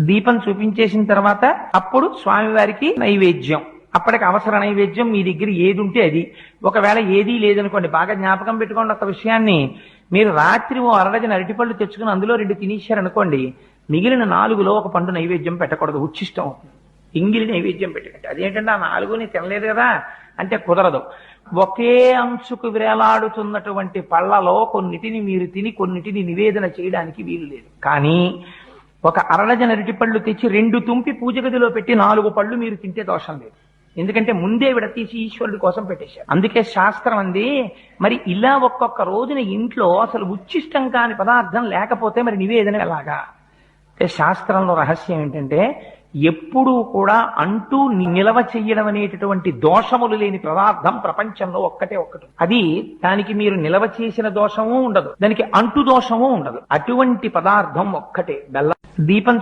దీపం చూపించేసిన తర్వాత అప్పుడు స్వామివారికి నైవేద్యం. అప్పటికి అవసర నైవేద్యం మీ దగ్గర ఏది ఉంటే అది. ఒకవేళ ఏదీ లేదనుకోండి, బాగా జ్ఞాపకం పెట్టుకోండి ఒక విషయాన్ని. మీరు రాత్రి ఓ అరడజన అరటిపళ్ళు తెచ్చుకుని అందులో 2 తినేశారనుకోండి, మిగిలిన 4లో ఒక పండు నైవేద్యం పెట్టకూడదు, ఉచ్చిష్టం అవుతుంది. ఇంగిలి నైవేద్యం పెట్టకండి. అదేంటంటే ఆ 4ని తినలేదు కదా అంటే కుదరదు. ఒకే అంచుకు వేలాడుతున్నటువంటి పళ్ళలో కొన్నిటిని మీరు తిని కొన్నిటిని నివేదన చేయడానికి వీలు లేదు. కానీ ఒక అరడజన అరటిపళ్ళు తెచ్చి 2 తుంపి పూజ గదిలో పెట్టి 4 పళ్ళు మీరు తింటే దోషం లేదు. ఎందుకంటే ముందే విడతీసి ఈశ్వరుడి కోసం పెట్టేశారు. అందుకే శాస్త్రం అంది, మరి ఇలా ఒక్కొక్క రోజున ఇంట్లో అసలు ఉచ్చిష్టం కాని పదార్థం లేకపోతే మరి నివేదన ఎలాగా అంటే, శాస్త్రంలో రహస్యం ఏంటంటే ఎప్పుడూ కూడా అంటూ నిలవ చెయ్యడం అనేటటువంటి దోషములు లేని పదార్థం ప్రపంచంలో ఒక్కటే ఒక్కటి. అది దానికి మీరు నిలవ చేసిన దోషము ఉండదు, దానికి అంటు దోషము ఉండదు. అటువంటి పదార్థం ఒక్కటే బెల్లం. దీపం